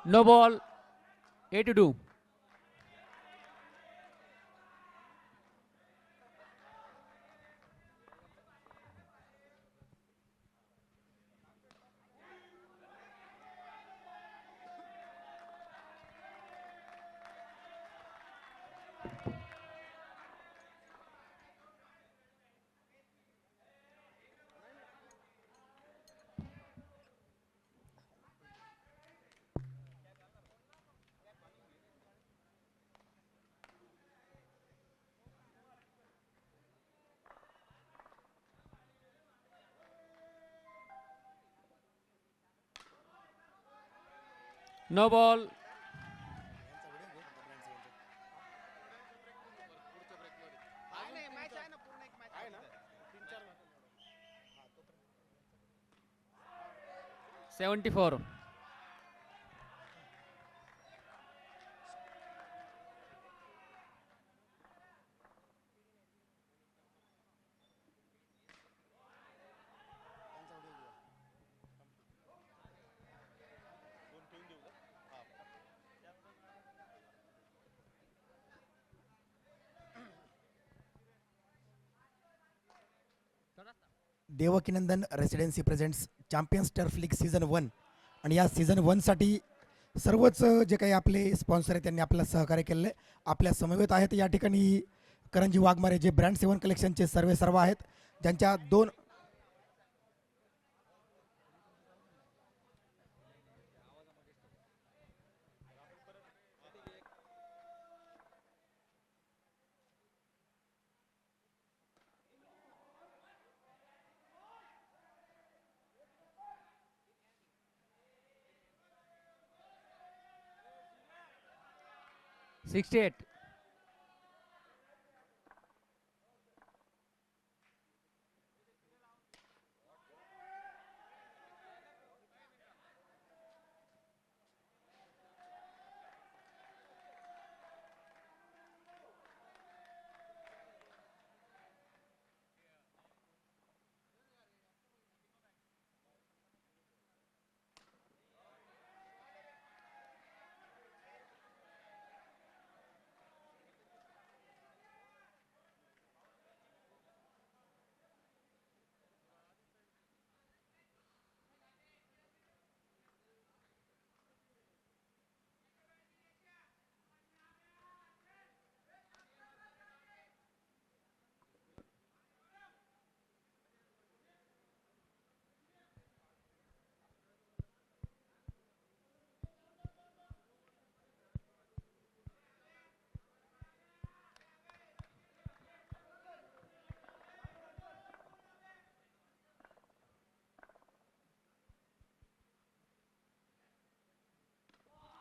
No ball. 82. No ball. आहे ना match आहे ना पूर्ण एक मॅच आहे ना 74. Devkinandan residency presents champions turf league season 1 आणि या सीझन 1साठी सर्वच जे काही आपले स्पॉन्सर आहेत त्यांनी आपल्याला सहकार्य केलेलं आहे. आपल्या समवेत आहेत या ठिकाणी करंजी वाघमारे जे ब्रँड 7 कलेक्शनचे सर्व आहेत, ज्यांच्या दोन 68.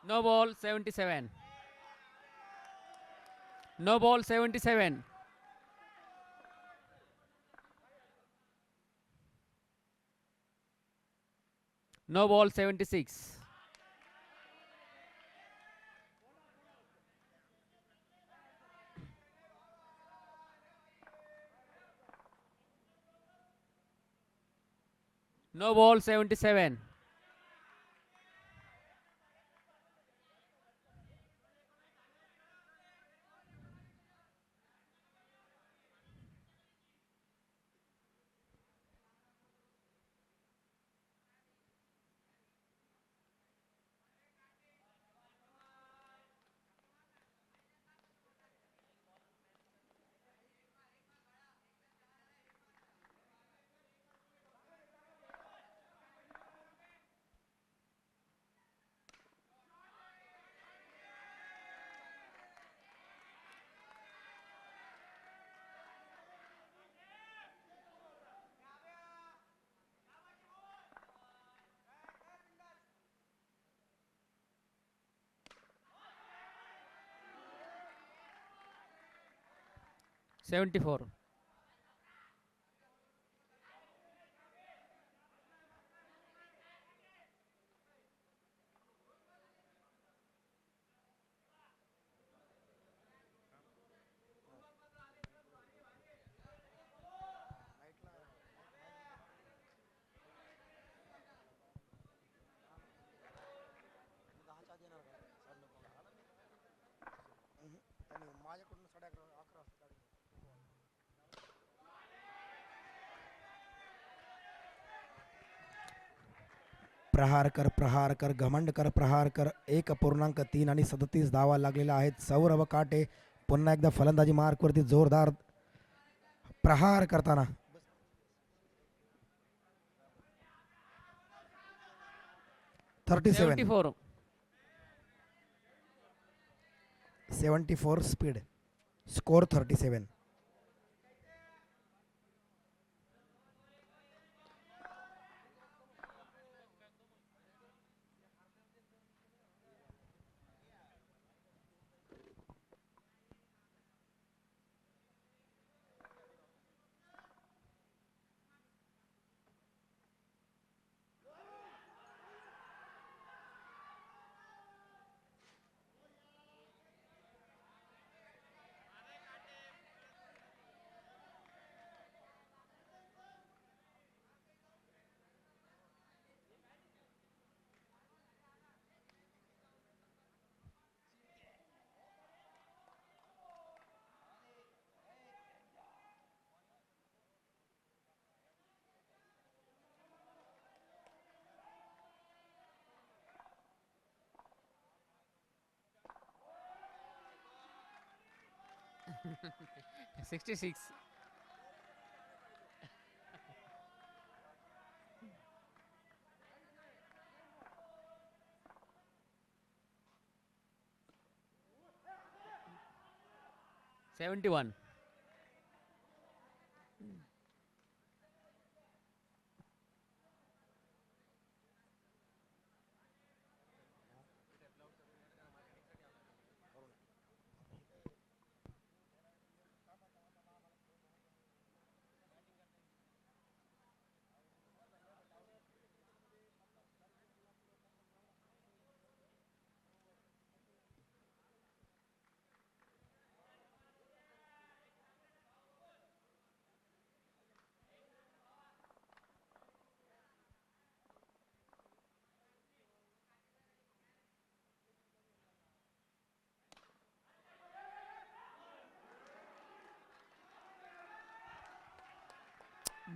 No ball. 77. No ball. 77. No ball. 76. No ball. 77. $74. प्रहार कर घमंड कर प्रहार कर 1.3 आणि 37 धावा लागलेल्या आहेत. सौरभ काटे पुन्हा एकदा फलंदाजी मार्कवरती जोरदार प्रहार करताना. 37 74. 74 speed. Score 37. Mm. 66. $71.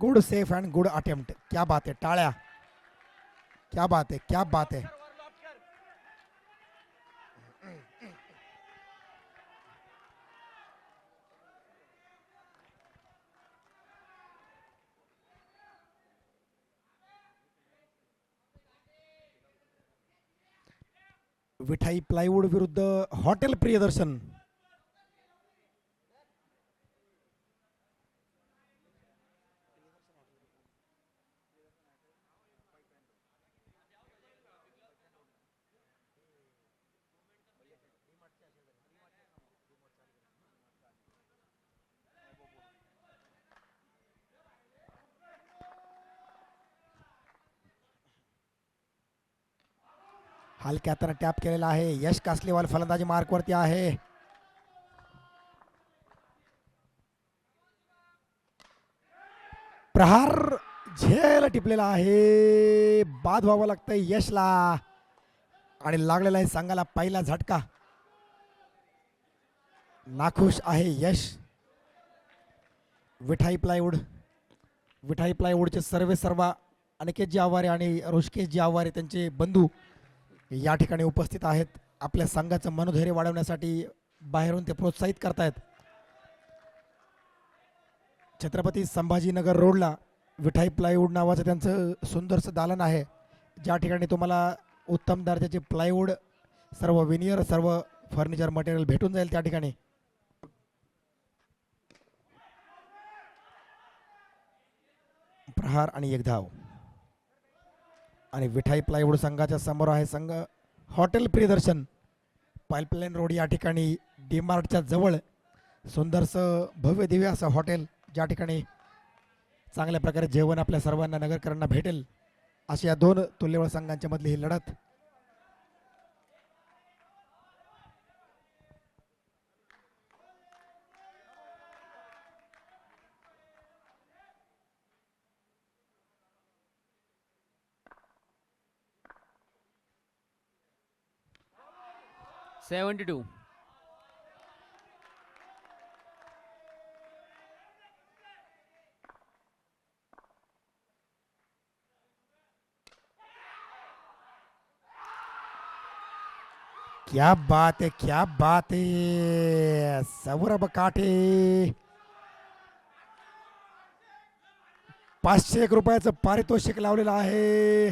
Good safe and good attempt. क्या बात आहे. टाळ्या. क्या बात है, क्या बात है. विठाई प्लायवूड विरुद्ध हॉटेल प्रियदर्शन. हलक्या हाताने टॅप केलेला आहे. यश कासलेवाल फलंदाजी मार्कवरती आहे. प्रहार झेल टिपलेला आहे. बाद व्हावं लागतंय यशला आणि लागलेला आहे संघाला पहिला झटका. नाखुश आहे यश. विठाई प्लायवूडचे सर्व अनिकेतजी आव्हारे आणि ऋषिकेशजी आव्हारे त्यांचे बंधू या ठिकाणी उपस्थित आहेत. आपल्या संघाचं मनोधैर्य वाढवण्यासाठी बाहेरून ते प्रोत्साहित करतायत. छत्रपती संभाजीनगर रोडला विठाई प्लायवूड नावाचं त्यांचं सुंदरसं दालन आहे, ज्या ठिकाणी तुम्हाला उत्तम दर्जाचे प्लायवूड, सर्व विनियर, सर्व फर्निचर मटेरियल भेटून जाईल. त्या ठिकाणी प्रहार आणि एक धाव. आणि विठाई प्लायवूड संघाच्या समोर आहे संघ हॉटेल प्रियदर्शन, पाईपलाईन रोड या ठिकाणी डीमार्टच्या जवळ सुंदरसं भव्य दिव्य असं हॉटेल, ज्या ठिकाणी चांगल्या प्रकारे जेवण आपल्या सर्वांना नगरकरांना भेटेल. अशा या दोन तुल्यबळ संघांच्या मधली ही लढत. $72. क्या बात आहे, क्या बात आहे. सौरभ काटे 501 रुपयाचं पारितोषिक लावलेलं आहे.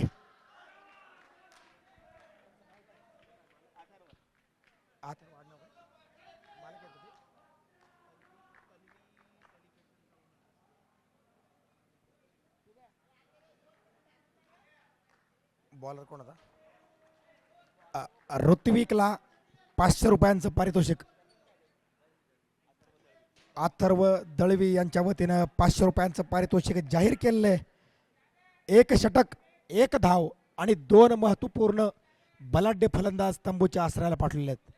बॉलर कोण होता? ऋत्विकला 500 रुपयांचं पारितोषिक. अथर्व दळवी यांच्या वतीनं 500 रुपयांचं पारितोषिक जाहीर केलेलं आहे. एक षटक, एक धाव आणि 2 महत्वपूर्ण बलाढ्य फलंदाज तंबूच्या आश्रयाला पाठवलेले आहेत.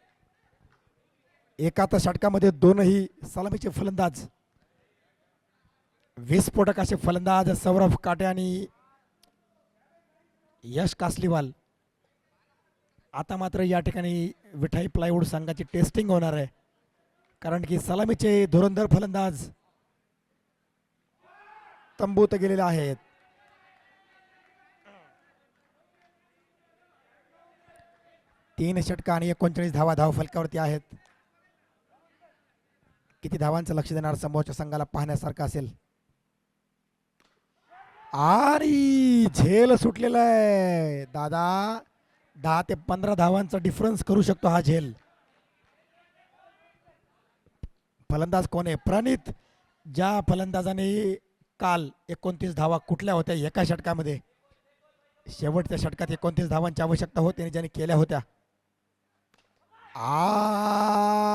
एकाच षटकामध्ये दोनही सलामीचे फलंदाज, विस्फोटक असे फलंदाज सौरभ काटे आणि यश कासलीवाल. आता मात्र या ठिकाणी विठाई प्लायवूड संघाची टेस्टिंग होणार आहे, कारण की सलामीचे धुरंधर फलंदाज तंबूत गेलेले आहेत. तीन षटक आणि 39 धावा धाव फलकावरती आहेत. किती धावांचं लक्ष देणार समोरच्या संघाला पाहण्यासारखं असेल. आणि झेल सुटलेला आहे दादा. 10 ते 15 धावांचा डिफरन्स करू शकतो हा झेल. फलंदाज कोण आहे? प्रणित. ज्या फलंदाजाने काल 29 धावा कुठल्या होत्या एका षटकामध्ये, शेवटच्या षटकात 29 धावांची आवश्यकता होती, ज्याने केल्या होत्या.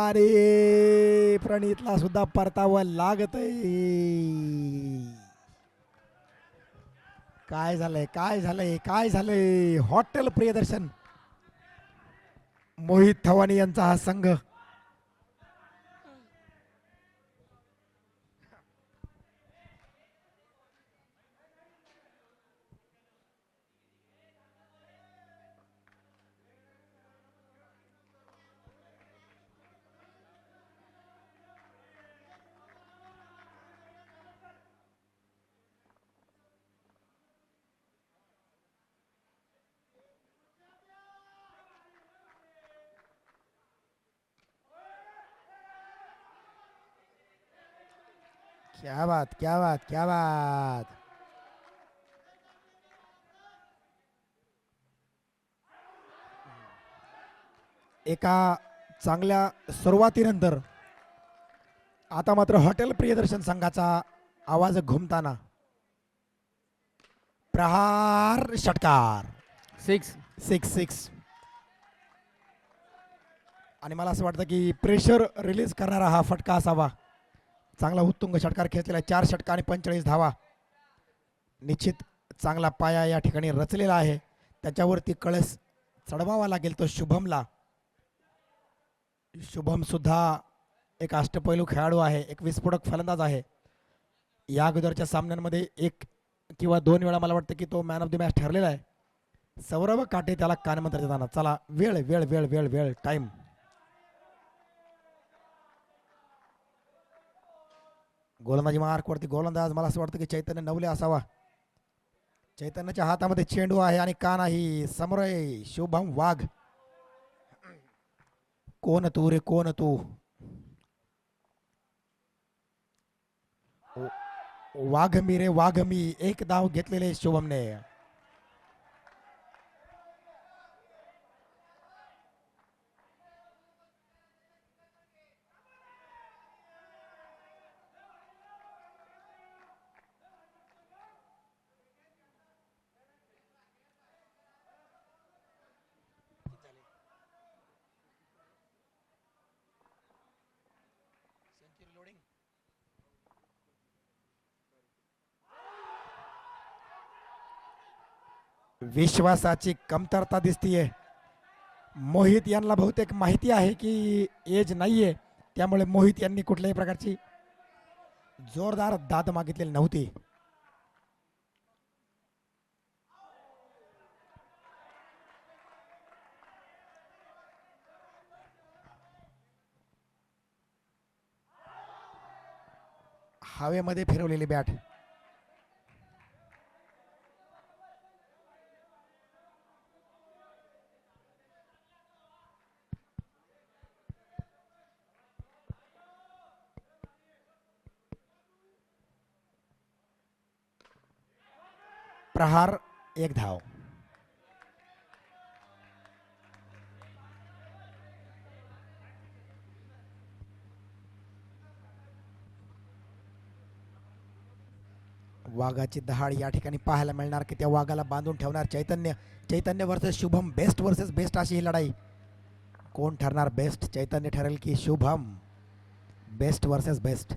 अरे प्रणितला सुद्धा परतावं लागतंय. काय झालंय, काय झालंय, काय झालंय? हॉटेल प्रियदर्शन मोहित थवानी यांचा हा संघ क्या बात, क्या बात, क्या बात. एका चांगल्या सुरुवातीनंतर आता मात्र हॉटेल प्रियदर्शन संघाचा आवाज घुमताना प्रहार षटकार. 6-6. आणि मला असं वाटतं की प्रेशर रिलीज करणारा हा फटका असावा. चांगला उत्तुंग षटकार खेचलेला आहे. 4 षटक आणि 45 धावा. निश्चित चांगला पाया या ठिकाणी रचलेला आहे. त्याच्यावरती कळस चढवावा लागेल तो शुभमला. शुभम सुद्धा एक अष्टपैलू खेळाडू आहे, एक विस्फोटक फलंदाज आहे. या अगोदरच्या सामन्यांमध्ये 1 किंवा 2 वेळा मला वाटतं की तो मॅन ऑफ द मॅच ठरलेला आहे. सौरभ काटे त्याला कानमंत्र देताना. चला वेळ वेळ वेळ वेळ वेळ टाइम. गोलंदाजी मार्कवरती गोलंदाज मला असं वाटतं की चैतन्य नवले असावा. चैतन्याच्या हातामध्ये चेंडू आहे आणि का नाही समोर आहे शुभम वाघ. कोण तू रे, कोण तू? वाघ मी रे वाघ मी. एक धाव घेतलेले शुभमने. विश्वासाची कमतरता दिसतीये. मोहित यांना बहुतेक माहिती आहे की एज नाहीये, त्यामुळे मोहित यांनी कुठल्याही प्रकारची जोरदार दाद मागितलेली नव्हती. हवेमध्ये फिरवलेली बॅट. प्रहार 1 धाव. वाघाची दहाड या ठिकाणी पाहायला मिळणार की त्या वाघाला बांधून ठेवणार Chaitanya. Chaitanya versus Shubham, best versus best अशी ही लढाई. कोण ठरणार बेस्ट? चैतन्य ठरेल की शुभम? Best versus best.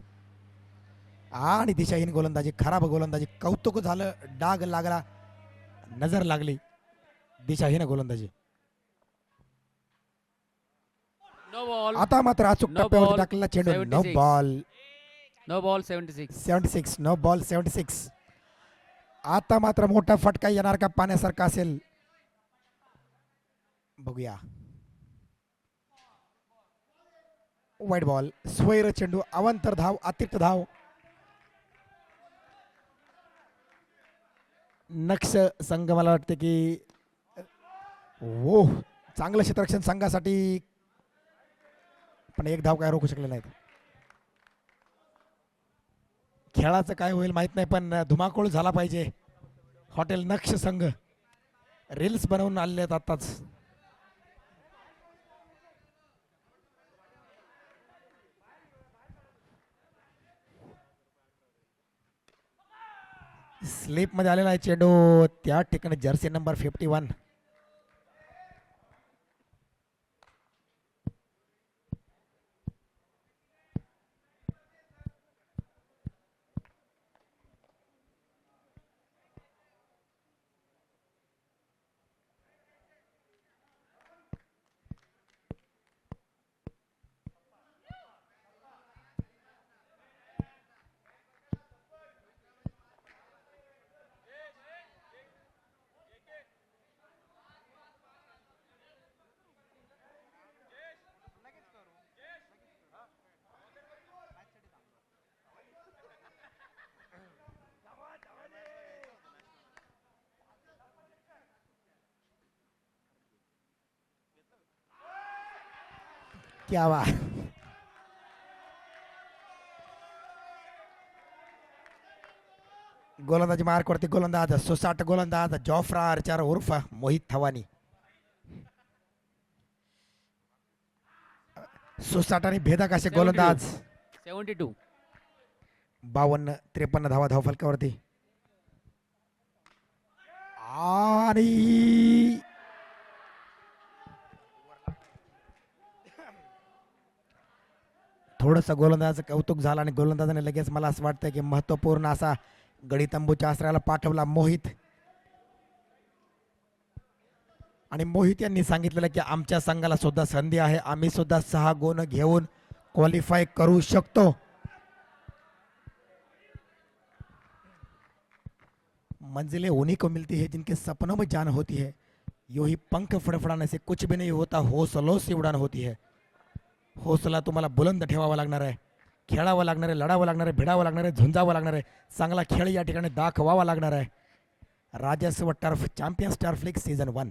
आणि दिशाहीन गोलंदाजी, खराब गोलंदाजी. कौतुक झालं, डाग लागला, नजर लागली. दिशाहीन गोलंदाजी. No ball. आता मात्र अचूक No टप्प्यावरती ball, टाकलेला चेंडू. No 76. Ball. No ball 76. 76. No ball 76. आता मात्र मोठा फटका येणार का पाण्यासारखा असेल? बघूया. वाईट बॉल. स्वैर चेंडू. अवांतर धाव, अतिरिक्त धाव. नक्ष संघ मला वाटते की ओ चांगलं क्षेत्ररक्षण संघासाठी, पण 1 धाव काय रोखू शकले नाहीत. खेळाचं काय होईल माहित नाही, पण धुमाकूळ झाला पाहिजे. हॉटेल नक्ष संघ रील्स बनवून आलेले आहेत आताच. स्लिप मध्ये आलेला आहे चेंडू. त्या ठिकाणी जर्सी नंबर 51. क्या बात. गोलंदाजी मार्क वरती गोलंदाज सुसाट गोलंदाज जॉफ्रा आर्चर उर्फ मोहित थवानी. सुसाट आणि भेदक असे गोलंदाज. 72. 52-53 धावा धावफलकावरती. आणि थोडंसं गोलंदाजाचं कौतुक झालं आणि गोलंदाजाने लगेच मला असं वाटतं की महत्वपूर्ण असा गडी तंबूच्या आश्रयाला पाठवला मोहित. आणि मोहित यांनी सांगितलेलं की आमच्या संघाला सुद्धा संधी आहे, आम्ही सुद्धा 6 गुण घेऊन क्वालिफाय करू शकतो. मंजिलें उन्हीं को मिलती है जिनके सपनों में जान होती है. यूं ही पंख फडफडाने से कुछ भी नहीं होता, हौसलों से उड़ान होती है. हौसला तुम्हाला बुलंद ठेवावा लागणार आहे, खेळावं लागणार आहे, लढावं लागणार आहे, भिडावं लागणार आहे, झुंजावं लागणार आहे, चांगला खेळ या ठिकाणी दाखवावा लागणार आहे. राजस्व turf champions turf league season 1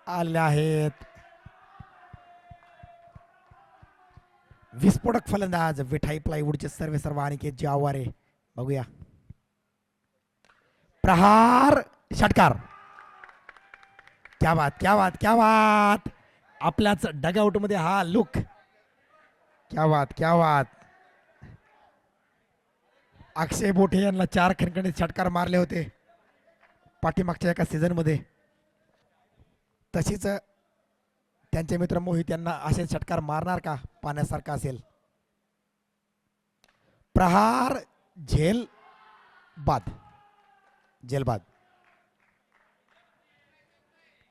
आले आहेत. विस्फोटक फलंदाज विठाई प्लायवूडचे सर्व अनिकेत आवारे. बघूया. प्रहार, षटकार. क्या बात, क्या बात, क्या बात. आपल्याच डगआउट मध्ये हा लुक. क्या बात, क्या बात. अक्षय बोठे यांना 4 खणखणीत षटकार मारले होते पाठीमागच्या एका सीझन मध्ये. तशीच त्यांचे मित्र मोहित यांना असे षटकार मारणार का पाण्यासारखा असेल. प्रहार, झेल बाद. झेल बाद.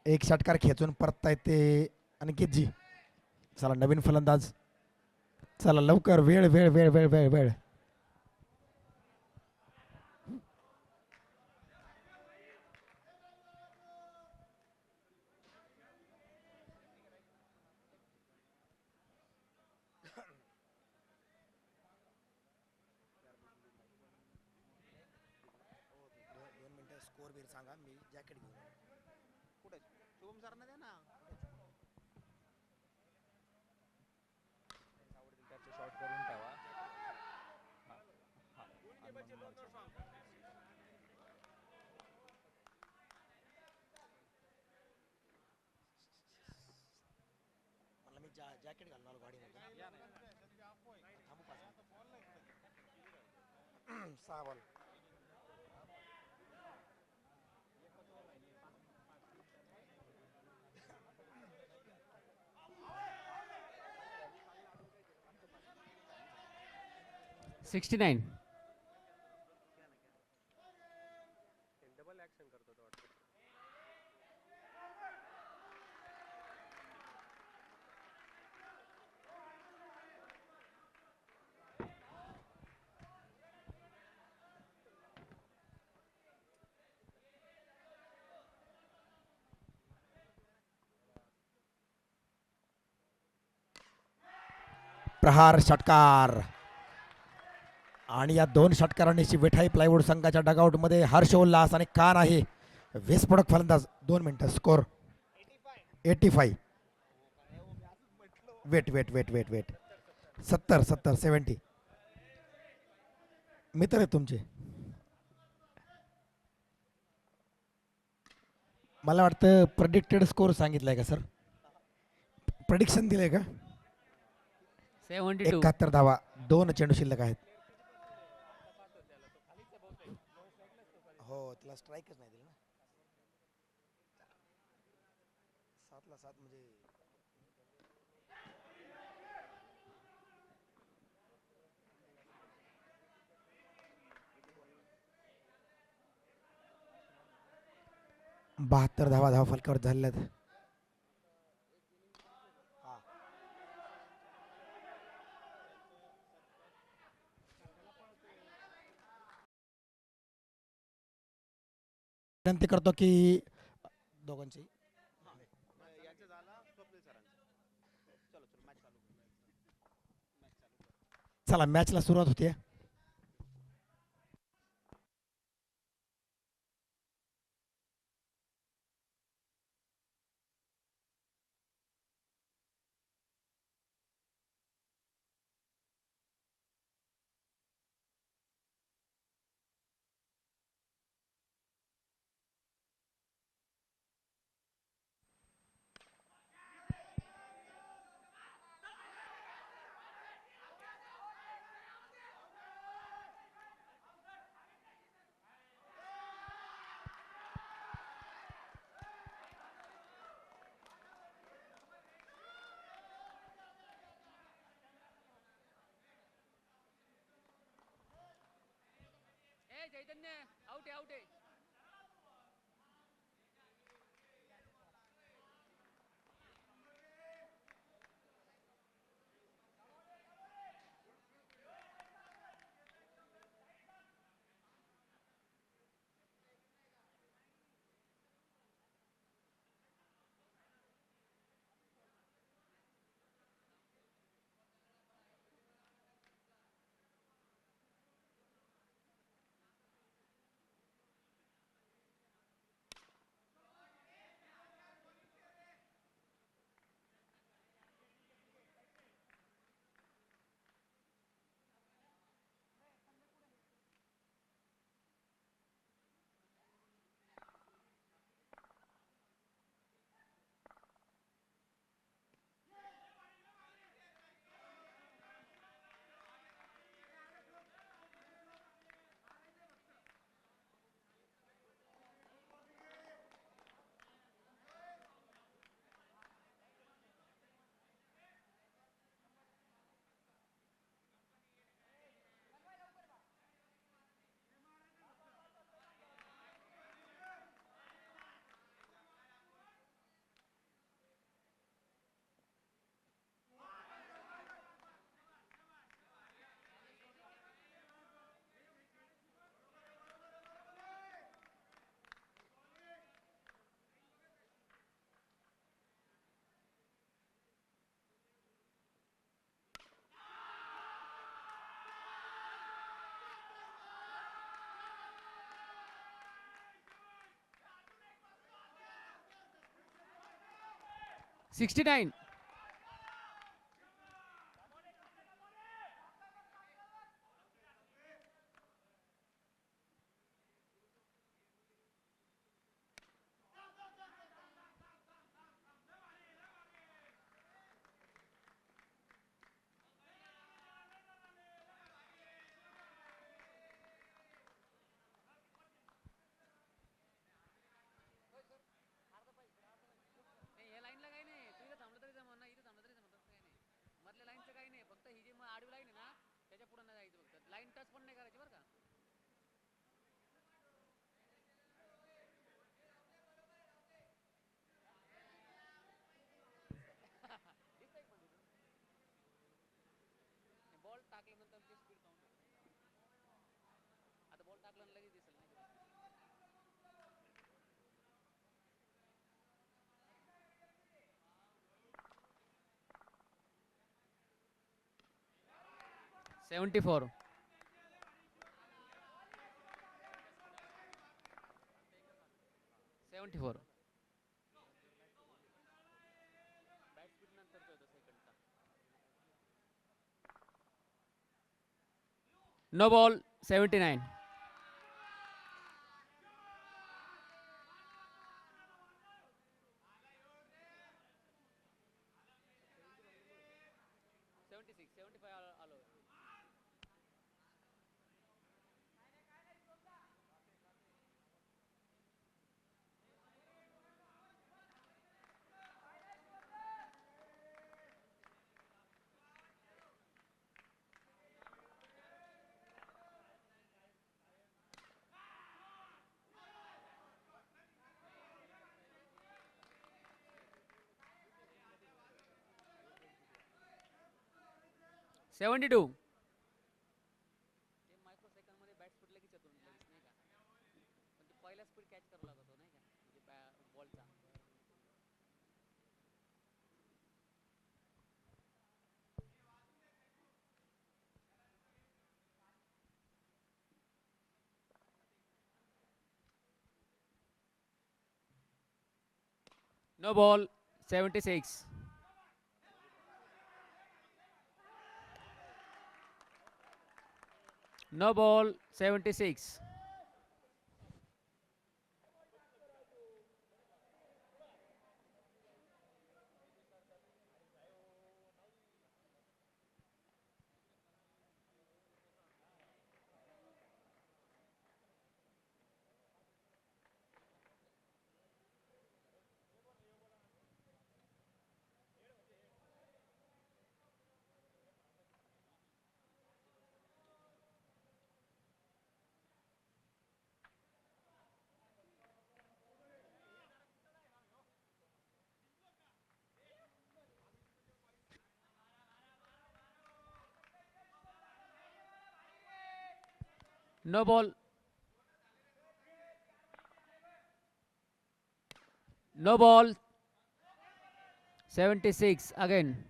एक षटकार खेचून परतता येते अनिकेतजी. चला नवीन फलंदाज. चला लवकर, वेळ वेळ वेळ वेळ वेळ वेळ. स्कोर बीर सांगा, मी जॅकेट घेऊन. कुठे शुभम सरांना द्या ना. शॉर्ट करून ठेवा. जॅकेट घालून आलो गाडीमध्ये. थांबू 5 मिनिटं. 6 ball. Sixty nine. Double action करतो तो वाटतं. प्रहार षटकार आणि या 2 षटकारांनी विठाई प्लायवूड संघाच्या डगआउटमध्ये हर्षोल्लास आणि कान आहे. विस्फोटक फलंदाज. 2 मिनिटं. Score 85. Wait wait wait wait wait 70 70 70. मित्र आहेत तुमचे. मला वाटतं प्रेडिक्टेड स्कोर सांगितलाय का सर? प्रेडिक्शन दिलंय का? 72. 71 धावा. 2 चेंडू शिल्लक आहेत. हो तिला स्ट्राईकच नाही दिली ना. 7 ला 7 म्हणजे बहात्तर धावा फलकावर झालेल्या आहेत. विनंती करतो की दोघांची याचं झालं स्वप्नील सरांचं. चलो चलो मॅच चालू कर. मॅच चालू कर. चला मॅचला सुरुवात होते. चैतन्य आउट आहे आउट आहे. Sixty nine. 74. 74. No ball. 79. Seventy two. No ball. 76. No ball. 76. No ball. No ball. 76 again.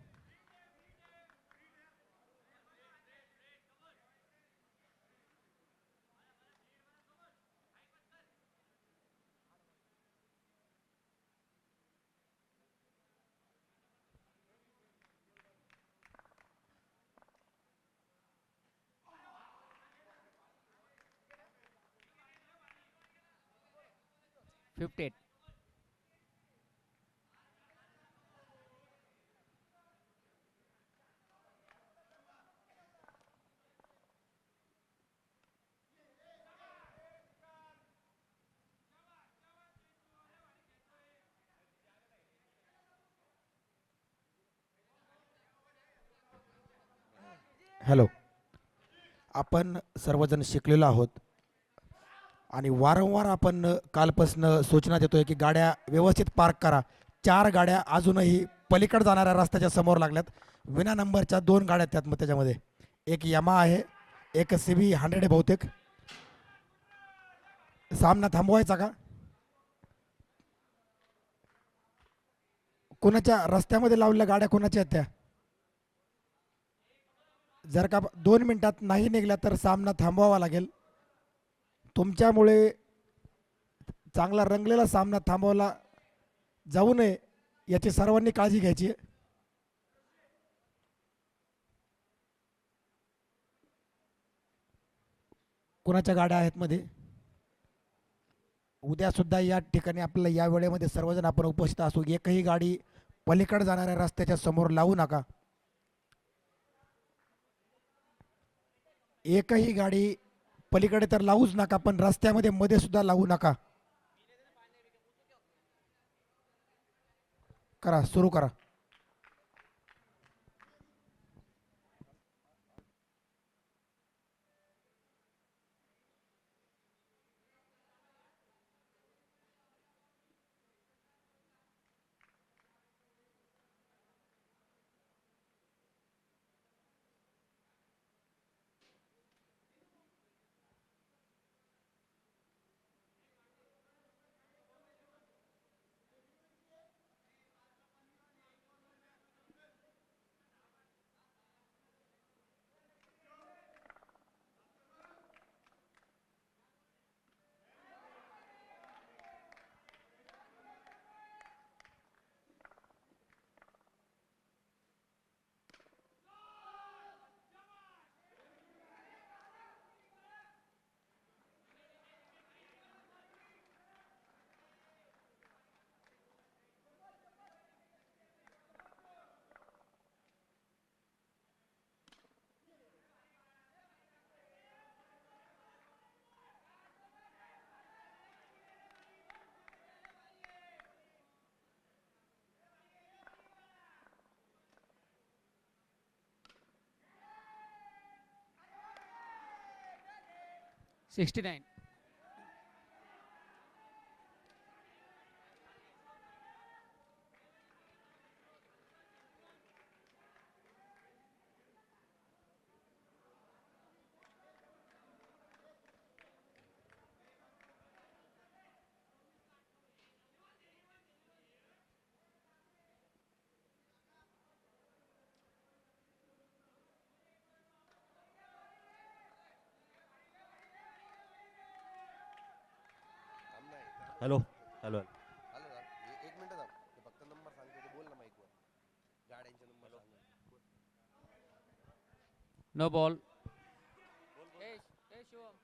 Fifty-eight. Hello. आपण सर्वजण शिकलेलो आहोत आणि वारंवार आपण कालपासनं सूचना देतोय की गाड्या व्यवस्थित पार्क करा. 4 गाड्या अजूनही पलीकडे जाणाऱ्या रस्त्याच्या समोर लागल्यात. विना नंबरच्या 2 गाड्या त्यात, मग त्याच्यामध्ये एक यमा आहे, एक CB 100 आहे बहुतेक. सामना थांबवायचा का? कोणाच्या रस्त्यामध्ये लावलेल्या गाड्या कोणाच्या आहेत त्या? जर का 2 मिनिटात नाही निघल्या तर सामना थांबवावा लागेल. तुमच्यामुळे चांगला रंगलेला सामना थांबवला जाऊ नये याची सर्वांनी काळजी घ्यायची आहे. कोणाच्या गाड्या आहेत मध्ये? उद्या सुद्धा या ठिकाणी आपल्याला या वेळेमध्ये सर्वजण आपण उपस्थित असू. एकही गाडी पलीकडे जाणाऱ्या रस्त्याच्या समोर लावू नका. एकही गाडी पलीकडे तर लावूच नका, पण रस्त्यामध्ये मध्ये सुद्धा लावू नका. करा, सुरू करा. 69. हॅलो हॅलो आलं ना एक मिनिट थांब ते फक्त नंबर सांगते ते बोल ना माईकवर गाड्यांचे नंबर सांग No ball. Hey, hey, Shivam.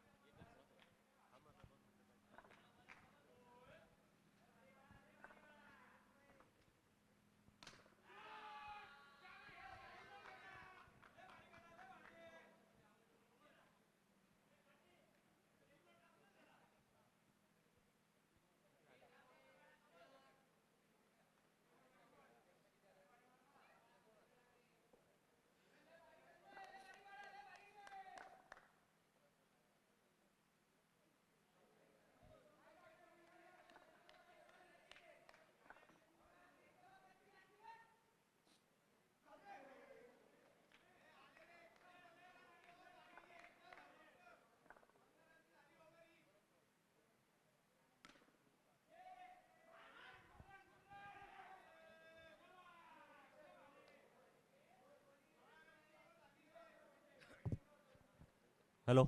Hello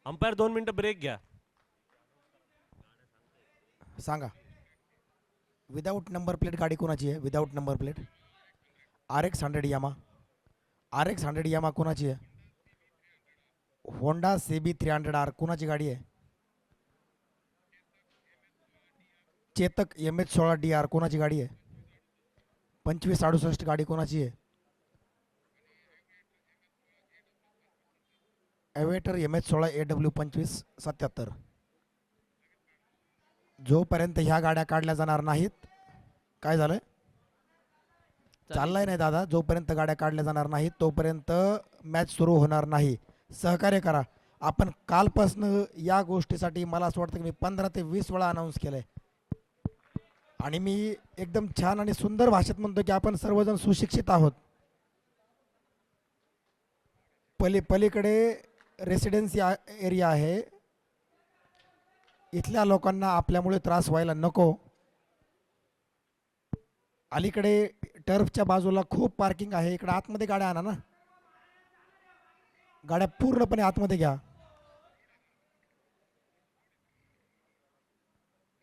umpire 2 मिनिटं ब्रेक घ्या. सांगा. विदाऊट नंबर प्लेट गाडी कोणाची आहे? Without number plate RX 100 Yamaha. RX 100 Yamaha कोणाची आहे? होंडा CB 300R कोणाची गाडी आहे? चेतक MH16DR कोणाची गाडी आहे? 2568 गाडी कोणाची आहे? Avatar MH16 AW 2577. जोपर्यंत ह्या गाड्या काढल्या जाणार नाहीत, काय झालं? चाललाय नाही दादा. जोपर्यंत गाड्या काढल्या जाणार नाहीत तोपर्यंत मॅच सुरू होणार नाही. सहकार्य करा. आपण कालपासनं या गोष्टीसाठी मला असं वाटतं की मी 15 ते 20 वेळा अनाऊन्स केलंय आणि मी एकदम छान आणि सुंदर भाषेत म्हणतो की आपण सर्वजण सुशिक्षित आहोत. पलीकडे रेसिडेन्सी एरिया आहे. इथल्या लोकांना आपल्यामुळे त्रास व्हायला नको. अलीकडे टर्फच्या बाजूला खूप पार्किंग आहे. इकडे आतमध्ये गाड्या आणा ना. गाड्या पूर्णपणे आतमध्ये घ्या.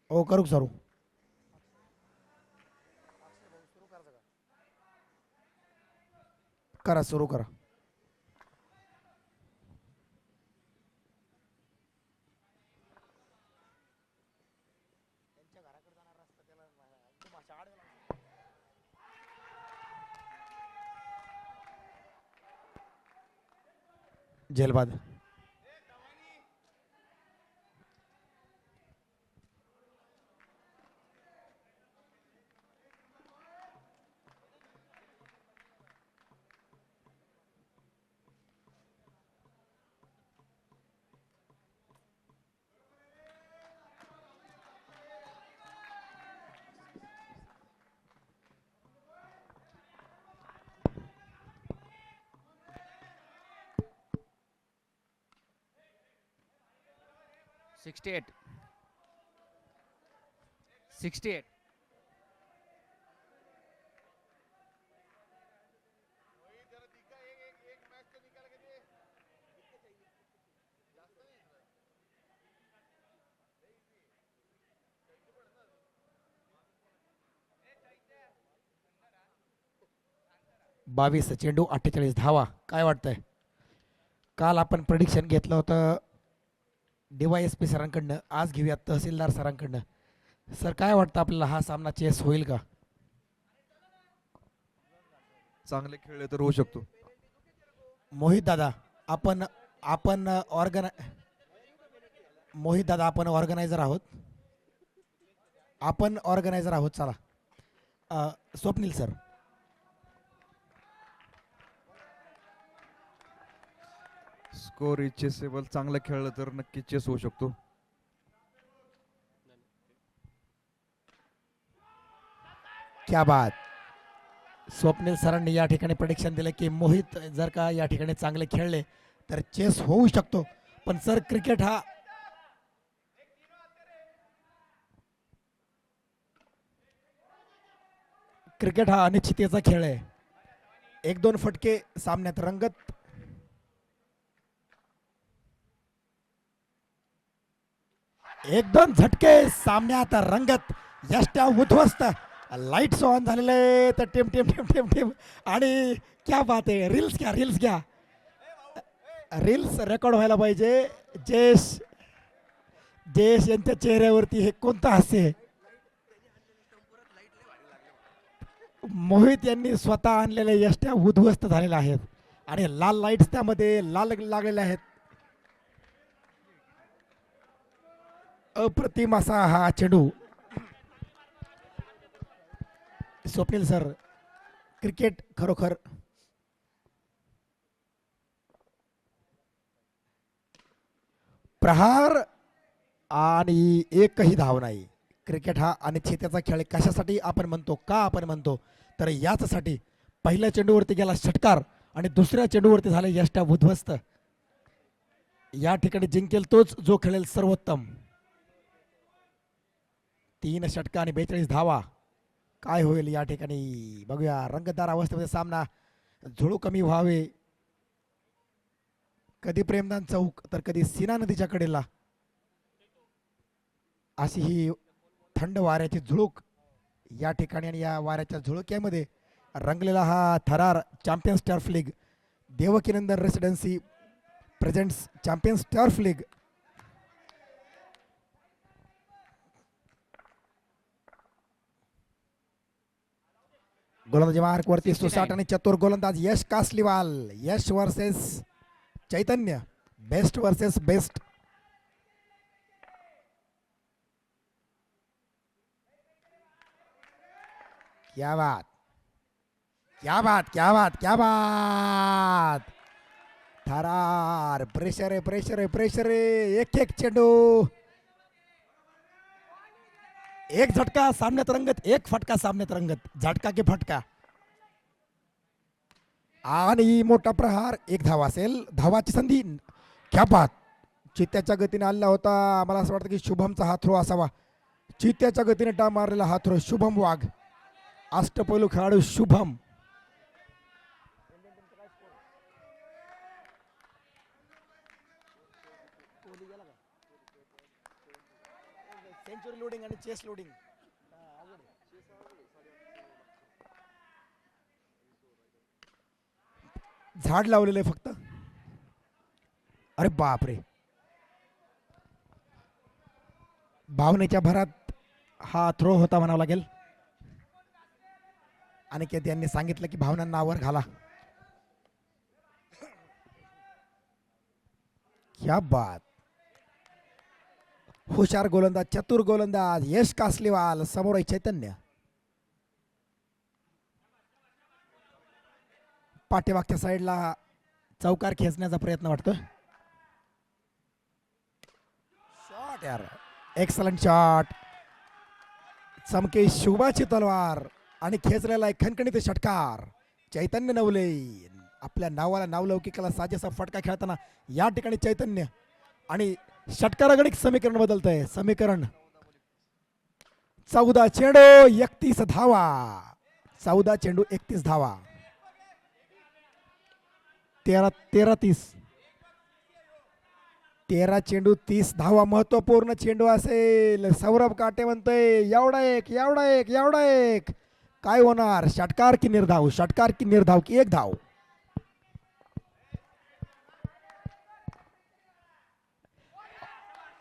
ओ करू सरू. करा सुरू करा. जेलबाद. Sixty-eight. 68. बावीस चेंडू 48 धावा. काय वाटतंय? काल आपण प्रेडिक्शन घेतलं होतं DYSP सरांकडनं. आज घेऊयात तहसीलदार सरांकडनं. सर काय वाटतं आपल्याला हा सामना चेस होईल का? चांगले खेळले तर होऊ शकतो. मोहित दादा आपण आपण मोहित दादा आपण ऑर्गनायझर आहोत. आपण ऑर्गनायझर आहोत. चला स्वप्नील सर. स्कोर चेसेबल चांगलं खेळलं तर नक्की चेस होऊ शकतो. क्या बात. स्वप्नील सरांनी या ठिकाणी प्रेडिक्शन दिलं की मोहित जर का या ठिकाणी चांगले खेळले तर चेस होऊ शकतो. पण सर क्रिकेट हा अनिश्चिततेचा खेळ आहे. 1-2 फटके सामन्यात रंगत. एक दोन झटके सामन्यात रंगत. यष्ट्या उद्ध्वस्त. लाईट्स ऑन झालेले तर टिम टिम टिम टिम टिम. आणि क्या बात आहे. रील्स घ्या. रील्स रेकॉर्ड व्हायला पाहिजे. जयेश यांच्या चेहऱ्यावरती हे कोणतं हास्य आहे. मोहित यांनी स्वतः आणलेल्या यष्ट्या उद्ध्वस्त झालेल्या आहेत आणि लाल लाईट्स त्यामध्ये लाल लागलेल्या आहेत. अप्रतिम असा हा चेंडू. स्वप्नील सर, क्रिकेट खरोखर प्रहार आणि एकही धाव नाही. क्रिकेट हा अनिश्चिततेचा खेळ कशासाठी आपण म्हणतो, का आपण म्हणतो तर याचसाठी. पहिल्या चेंडूवरती गेला षटकार आणि दुसऱ्या चेंडूवरती झाले यष्ट्या उद्ध्वस्त. या ठिकाणी जिंकेल तोच जो खेळेल सर्वोत्तम. 3 षटका आणि 42 धावा. काय होईल या ठिकाणी बघूया. रंगतदार अवस्थेमध्ये सामना. झुळू कमी व्हावे. कधी प्रेमदान चौक तर कधी सीना नदीच्या कडेला. अशी ही थंड वाऱ्याची झुळूक या ठिकाणी. आणि या वाऱ्याच्या झुळुक्यामध्ये रंगलेला हा थरार. Champions turf league Devkinandan residency presents champions turf league. गोलंदाजी मार्क वरती 69 आणि चतुर गोलंदाज Yash Kasliwal. Yash versus Chaitanya. Best versus best. क्या बात, क्या बात, क्या बात, क्या बात. थरार. प्रेशर आहे, प्रेशर आहे, प्रेशर आहे. एक चेंडू. एक झटका सामन्यात रंगत. एक फटका सामन्यात रंगत. झटका की फटका. आणि मोठा प्रहार. 1 धाव असेल. धावाची संधी. क्या बात. चित्त्याच्या गतीने आलेला होता. मला असं वाटतं की शुभमचा हा थ्रो असावा. चित्त्याच्या गतीने टाळ मारलेला हा थ्रो. शुभम वाघ, अष्टपैलू खेळाडू शुभम. सेंचुरी लोडिंग आणि चेस लोडिंग. झाड लावलेलं आहे फक्त. अरे बापरे. भावनेच्या भरात हा थ्रो होता म्हणावं लागेल. अनिकेत यांनी सांगितलं की भावनांना आवर घाला. क्या बात. हुशार गोलंदाज, चतुर गोलंदाज यश कासलीवाल. समोर आहे चैतन्य. पाठीमागच्या साईडला चौकार खेचण्याचा प्रयत्न वाटतो. शॉट यार. Excellent shot. चमके शुभाची तलवार आणि खेचलेला एक खणखणीत षटकार. चैतन्य नवले आपल्या नावाला नावलौकिकाला साजेसा फटका खेळताना या ठिकाणी चैतन्य. आणि षटकारागणिक समीकरण बदलत आहे. समीकरण 14 चेंडू 31 धावा. 14 चेंडू 31 धावा. 13-30. 13 चेंडू 30 धावा. महत्वपूर्ण चेंडू असेल. सौरभ काटे म्हणतोय एवढा एक, एवढा एक, एवढा एक. काय होणार. षटकार की निर्धाव. षटकार की निर्धाव की 1 धाव.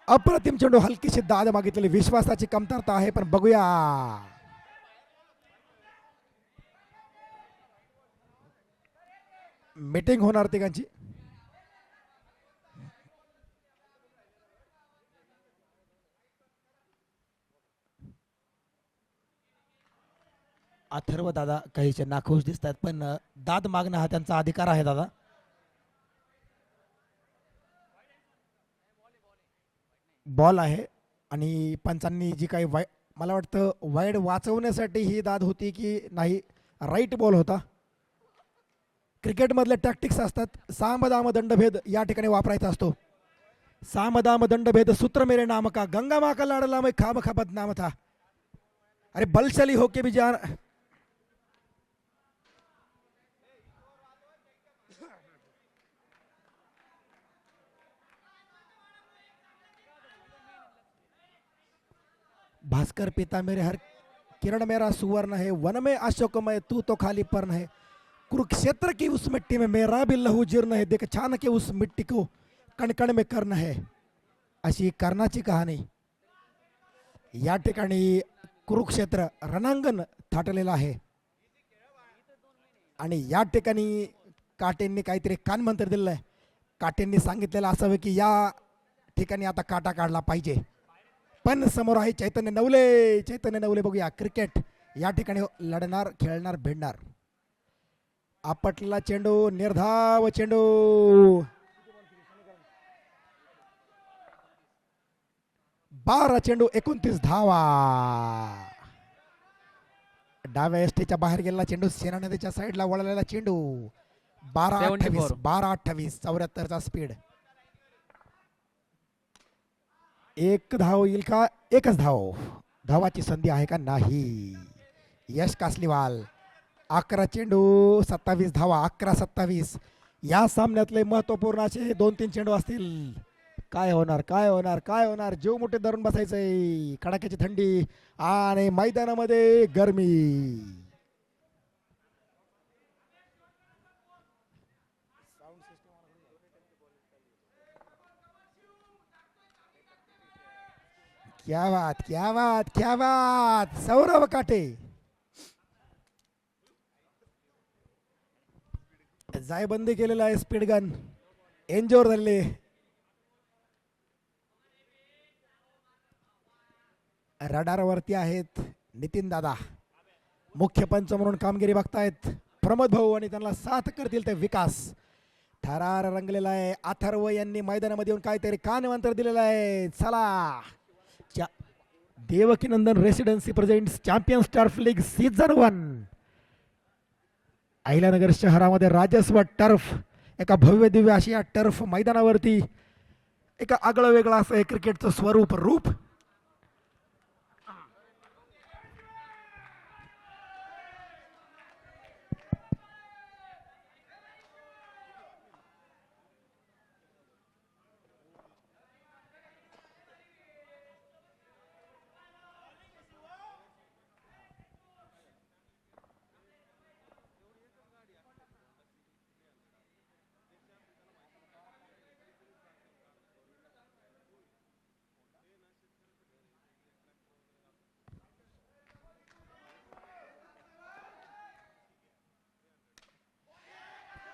अप्रतिम चेंडू. हलकीशी दाद मागितलेली. विश्वासाची कमतरता आहे पण बघूया. मीटिंग होणार तिघांची. अथर्व दादा काहीचे नाखुश दिसतात पण दाद मागणं हा त्यांचा अधिकार आहे दादा. बॉल आहे आणि पंचांनी जी काही मला वाटतं वाईड वाचवण्यासाठी ही दाद होती की नाही, राईट बॉल होता. क्रिकेटमधले टॅक्टिक्स असतात, सामदाम दंडभेद या ठिकाणी वापरायचा असतो. सामदाम दंडभेद सूत्र मेरे नाम का, गंगा माँ का लाडला मैं खाम खा बदनाम था. अरे बलशाली होके भी जान. भास्कर पिता मेरे हर किरण मेरा सुवर्ण है, वन में अशोक में तू तो खाली पर्ण है, कुरुक्षेत्र की उस मिट्टी में मेरा भी लहू जीर्ण है, देख छान के उस मिट्टी को कण कण में कर्ण है. अशी कर्णाची कहाणी. या ठिकाणी कुरुक्षेत्र रणांगण थाटलेलं आहे आणि या ठिकाणी काटेंनी काहीतरी कानमंत्र दिलेलं आहे. काटेंनी सांगितलेलं असावं की या ठिकाणी आता काटा काढला पाहिजे. पण समोर आहे चैतन्य नवले. चैतन्य नवले बघूया. क्रिकेट या ठिकाणी लढणार, खेळणार, भिडणार. आपटला चेंडू, निर्धाव चेंडू. बारा चेंडू 29 धावा. डाव्या एसटीच्या बाहेर गेलेला चेंडू, सेना नदीच्या साईडला वळलेला चेंडू. 12-28 12-28 74चा स्पीड. एक धाव येईल का? एकच धाव. धावाची संधी आहे का? नाही. यश कासलीवाल. 11 चेंडू 27 धावा. 11-27. या सामन्यातले महत्वपूर्ण असे 2-3 चेंडू असतील. काय होणार, काय होणार, काय होणार? जीव मोठे धरून बसायचंय. कडाक्याची थंडी आणि मैदानामध्ये गरमी. क्या बात, क्या बात, क्या बात. सौरभ काटे जायबंदी केलेला आहे. स्पीड गन एन्जॉय झाले. रडारवरती आहेत नितीन दादा, मुख्य पंच म्हणून कामगिरी बघतायत प्रमोद भाऊ आणि त्यांना साथ करतील ते विकास. थरार रंगलेला आहे. अथर्व यांनी मैदानामध्ये येऊन काहीतरी कानमंत्र दिलेलं आहे. चला, Devkinandan residency presents champion star league season 1. Ahilyanagar शहरामध्ये राजस्व टर्फ, एका भव्य दिव्य अशी या टर्फ मैदानावरती एका आगळं वेगळं असं क्रिकेटचं स्वरूप रूप.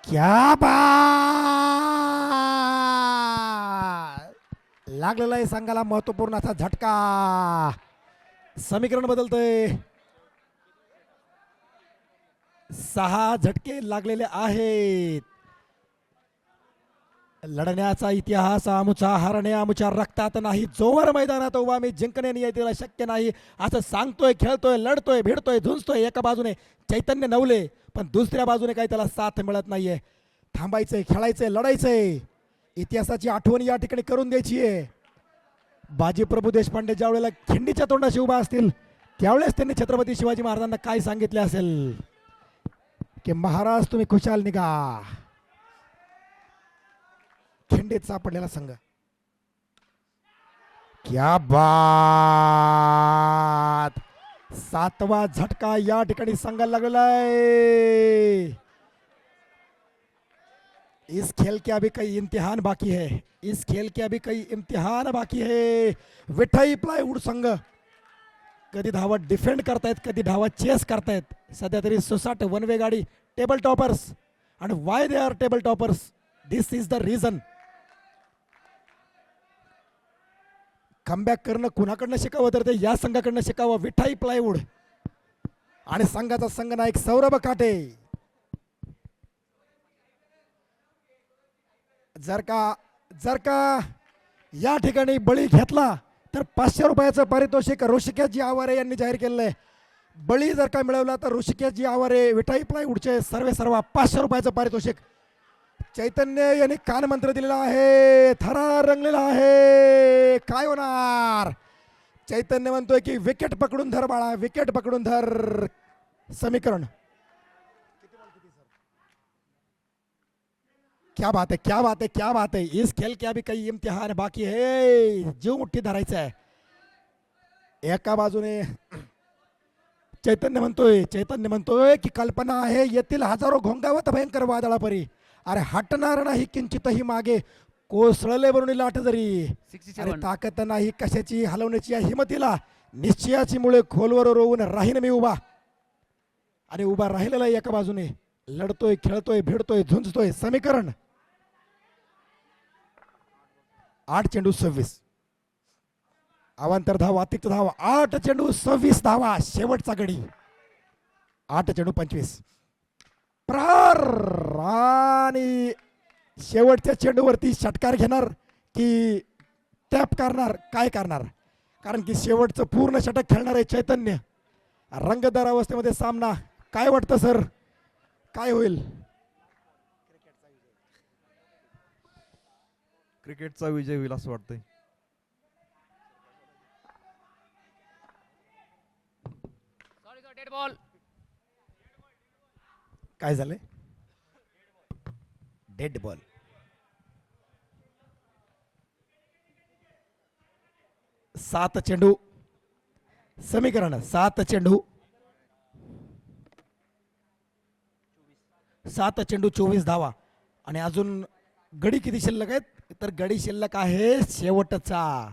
क्या बात. लागलेला आहे संघाला महत्वपूर्ण असा झटका. समीकरण बदलतंय. 6 झटके लागलेले आहेत. लढण्याचा इतिहास आमचा, हरणे आमच्या रक्तात नाही. जोवर मैदानात उभा मी जिंकणे नियतीला शक्य नाही असं सांगतोय, खेळतोय, लढतोय, भिडतोय, झुंजतोय. एका बाजूने चैतन्य नवले, पण दुसऱ्या बाजूने काही त्याला साथ मिळत नाहीये. थांबायचंय, खेळायचंय, लढायचंय. इतिहासाची आठवण या ठिकाणी करून द्यायची आहे. बाजी प्रभू देशपांडे ज्या वेळेला खिंडीच्या तोंडाशी उभा असतील त्यावेळेस त्यांनी छत्रपती शिवाजी महाराजांना काय सांगितले असेल की महाराज तुम्ही खुशाल निघा. खिंडीत सापडलेला संघ. क्या बात. 7वा झटका या ठिकाणी संघाला लागलेला आहे. इस खेल के अभी कई इम्तिहान बाकी है. इस खेल के अभी कई इम्तिहान बाकी है. विठाई प्लायवूड संघ कधी धावा डिफेंड करतायत, कधी धावा चेस करतायत. सध्या तरी सुसाट वन वे गाडी. Table toppers. आणि why they are table toppers, this is the reason. Comeback करणं कुणाकडनं शिकावं तर ते या संघाकडनं शिकावं. विठाई प्लायवूड आणि संघाचा संघनायक सौरभ काटे. जर का या ठिकाणी बळी घेतला तर 500 रुपयाचं पारितोषिक ऋषिकेशजी आवारे यांनी जाहीर केलेलं आहे. बळी जर का मिळवला तर ऋषिकेशजी आवारे विठाई प्लायवूडचे सर्व 500 रुपयाचं पारितोषिक. चैतन्य यांनी कान मंत्र दिलेला आहे, थरार रंगलेला आहे. काय होणार? चैतन्य म्हणतोय की विकेट पकडून धर बाळा, विकेट पकडून धर. समीकरण क्या बात है, क्या बात है, क्या बात है. इस खेल के अभी कई इम्तिहान बाकी है. जीव मुठ्ठी धरायचा आहे. एका बाजूने चैतन्य म्हणतोय की कल्पना आहे येथील हजारो घोंगावत भयंकर वादळापरी. अरे हटणार नाही किंचितही मागे, कोसळले वरुणी लाट जरी. अरे 67. ताकद नाही कशाची हलवण्याची या हिमतीला, निश्चयाची मुळे खोलवर रोवून राहीन मी उभा. आणि उभा राहिलेला एका बाजूने लढतोय, खेळतोय, भिडतोय, झुंजतोय. समीकरण 8 चेंडू 26 अवांतर धावा, अतिरिक्त धावा. 8 चेंडू 26 धावा, शेवटचा गडी. 8 चेंडू 25 प्रहार. आणि शेवटच्या चेंडूवरती षटकार घेणार की टॅप करणार, काय करणार? कारण की शेवटचं पूर्ण षटक खेळणार आहे चैतन्य. रंगतदार अवस्थेमध्ये सामना. काय वाटतं सर, काय होईल? क्रिकेटचा विजय होईल असं वाटतंय. Sorry sir, dead ball. काय झालंय? Dead ball. सात चेंडू. समीकरण 7 चेंडू 24 धावा. आणि अजून गडी किती शिल्लक आहेत? तर गडी शिल्लक आहे शेवटचा.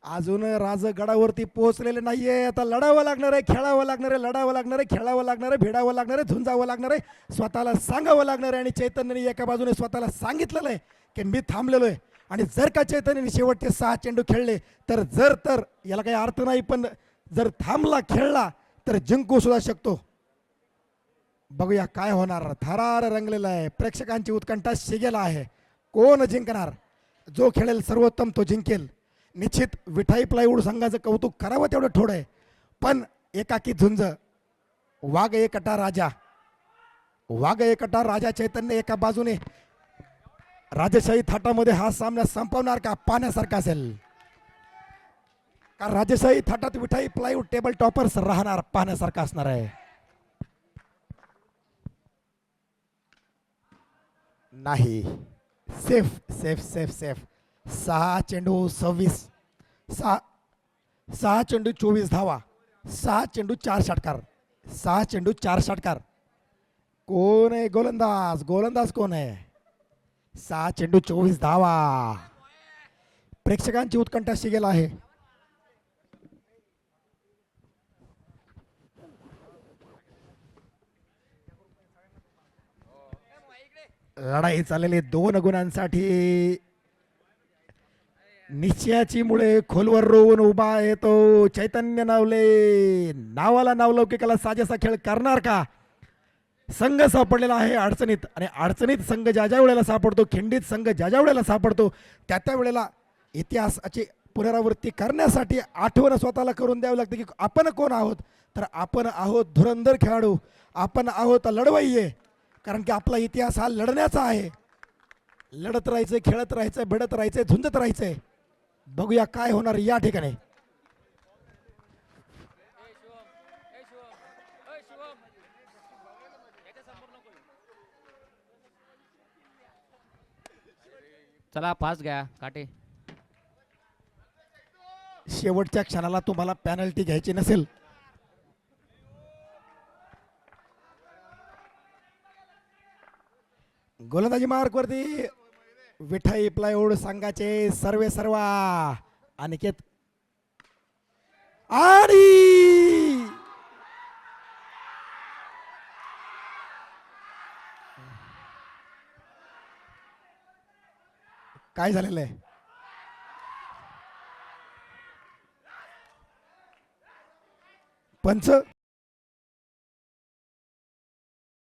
अजून राज गडावरती पोहोचलेले नाहीये. आता लढावं लागणार आहे, खेळावं लागणार आहे, लढावं लागणार आहे, खेळावं लागणार आहे, भिडावं लागणार आहे, झुंजावं लागणार आहे, स्वतःला सांगावं लागणार आहे. आणि चैतन्यने एका बाजूने स्वतःला सांगितलेलं आहे की मी थांबलेलो आहे. आणि जर का चैतन्यने शेवटचे 6 चेंडू खेळले तर याला काही अर्थ नाही, पण जर थांबला, खेळला तर जिंकू सुद्धा शकतो. बघूया काय होणार. थरार रंगलेला आहे, प्रेक्षकांची उत्कंठा शिगेला आहे. कोण जिंकणार? जो खेळेल सर्वोत्तम तो जिंकेल. निश्चित विठाई प्लायवूड संघाचं कौतुक करावं तेवढं थोडं आहे. पण एकाकी झुंज, वाघ एकटा राजा. वाघ एकटा राजा चैतन्य एका बाजूने राजशाही थाटामध्ये हा सामना संपवणार का? पाहण्यासारखा असेल. कारण राजशाही थाटात विठाई प्लायवूड टेबल टॉपर्स राहणार, पाहण्यासारखा असणार आहे. नाही, सेफ सेफ सेफ सेफ. 6 चेंडू 26 6 चेंडू 24 धावा, 6 चेंडू 4 षटकार. 6 चेंडू 4 षटकार. कोण आहे गोलंदाज? गोलंदाज कोण आहे? 6 चेंडू 24 धावा. प्रेक्षकांची उत्कंठा शिगेल आहे. लढाई चाललेली 2 गुणांसाठी. निश्चयाची मुळे खोलवर रोवून उभा येतो चैतन्य नावले. नावाला नावलौकिकाला साजेसा खेळ करणार का? संघ सापडलेला आहे अडचणीत. आणि अडचणीत संघ ज्या ज्या वेळेला सापडतो, खिंडीत संघ ज्या ज्या वेळेला सापडतो, त्या त्या वेळेला इतिहासाची पुनरावृत्ती करण्यासाठी आठवण स्वतःला करून द्यावी लागते की आपण कोण आहोत. तर आपण आहोत धुरंधर खेळाडू, आपण आहोत लढवय्ये. कारण की आपला इतिहास हा लढण्याचा आहे. लढत राहायचंय, खेळत राहायचंय, भिडत राहायचंय, झुंजत राहायचंय. बघूया काय होणार या ठिकाणी. चला 5 घ्या काटे. शेवटच्या क्षणाला तुम्हाला पॅनल्टी घ्यायची नसेल गोलंदाजी मार्कवरती विठाई प्लायवूड संघाचे सर्व अनिकेत आणि काय झालेलं आहे? पंच